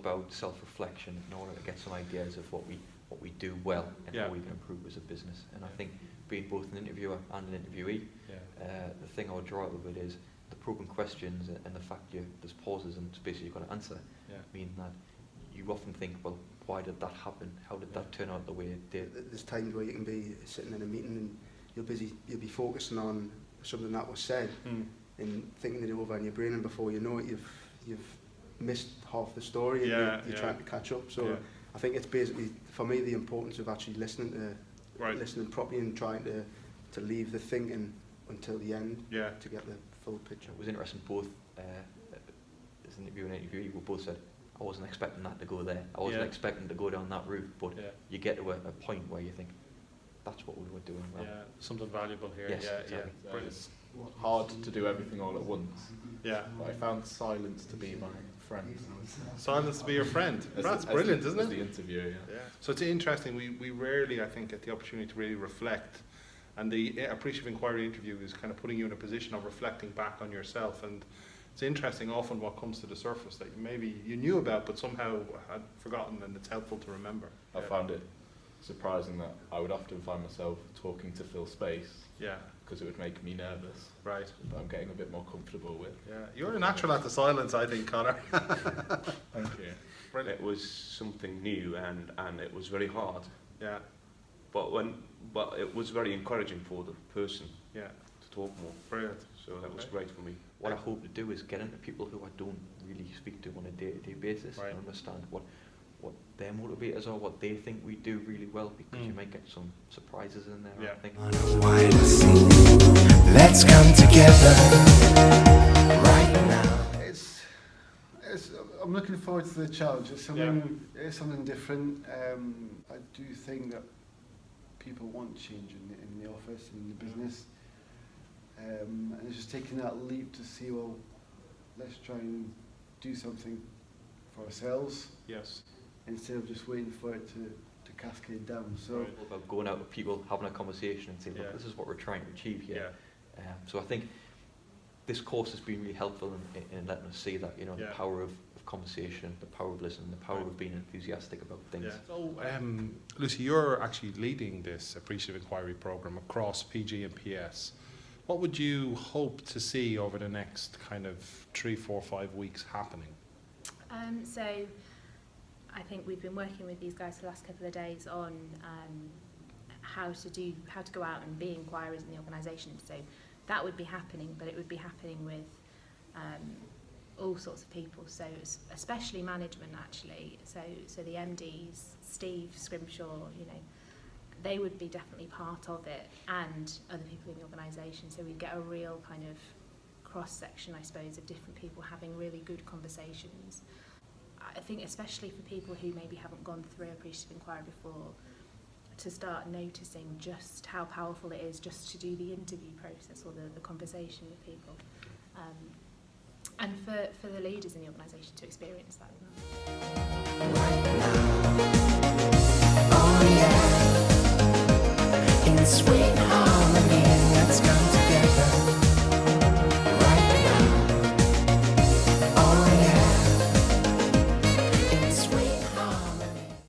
about self-reflection in order to get some ideas of what we do well and how we can improve as a business. And I think being both an interviewer and an interviewee, the thing I would draw out of it is the probing questions and the fact there's pauses and spaces you've got to answer mean that you often think, well, why did that happen? How did that turn out the way it did? There's times where you can be sitting in a meeting and you'll be focusing on something that was said and thinking it over in your brain, and before you know it, you've missed half the story and you're trying to catch up. So I think it's basically, for me, the importance of actually listening properly and trying to leave the thinking until the end to get the full picture. It was interesting, both as an interviewer and interviewee, we both said, I wasn't expecting that to go there. I wasn't expecting to go down that route, but you get to a point where you think, that's what we were doing well. Yeah, something valuable here. Yes, yeah, exactly. yeah. Brilliant. It's hard to do everything all at once. Yeah. But I found silence to be my friend. Silence to be your friend. That's as brilliant, isn't it? As the interviewer, Yeah. So it's interesting. We rarely, I think, get the opportunity to really reflect. And the appreciative inquiry interview is kind of putting you in a position of reflecting back on yourself. And it's interesting often what comes to the surface that maybe you knew about but somehow had forgotten, and it's helpful to remember. I found it surprising that I would often find myself talking to fill space. Yeah. Because it would make me nervous. Right. But I'm getting a bit more comfortable with. Yeah. You're a natural at the silence, I think, Connor. Thank you. Brilliant. It was something new and it was very hard. Yeah. But it was very encouraging for the person Yeah. to talk more. Brilliant. So that was great for me. What I hope to do is get into people who I don't really speak to on a day-to-day basis and understand what their motivators are, what they think we do really well, because you might get some surprises in there, I think. On a wider scene, let's come together right now. I'm looking forward to the challenge. It's something different. I do think that people want change in the office and in the business, and it's just taking that leap to see, well, let's try and do something for ourselves. Yes. Instead of just waiting for it to cascade down. So About going out with people, having a conversation and saying, look, this is what we're trying to achieve here. So I think this course has been really helpful in letting us see that, the power of conversation, the power of listening, the power of being enthusiastic about things. Yeah. So, Lucy, you're actually leading this appreciative inquiry program across PG and PS. What would you hope to see over the next kind of 3, 4, 5 weeks happening? So I think we've been working with these guys for the last couple of days on how to go out and be inquirers in the organisation. So that would be happening, but it would be happening with all sorts of people. So especially management, actually. So the MDs, Steve Scrimshaw, they would be definitely part of it, and other people in the organisation. So we'd get a real kind of cross-section, I suppose, of different people having really good conversations. I think especially for people who maybe haven't gone through appreciative inquiry before, to start noticing just how powerful it is just to do the interview process or the conversation with people. And for the leaders in the organisation to experience that as well. Right now, oh yeah, in sweet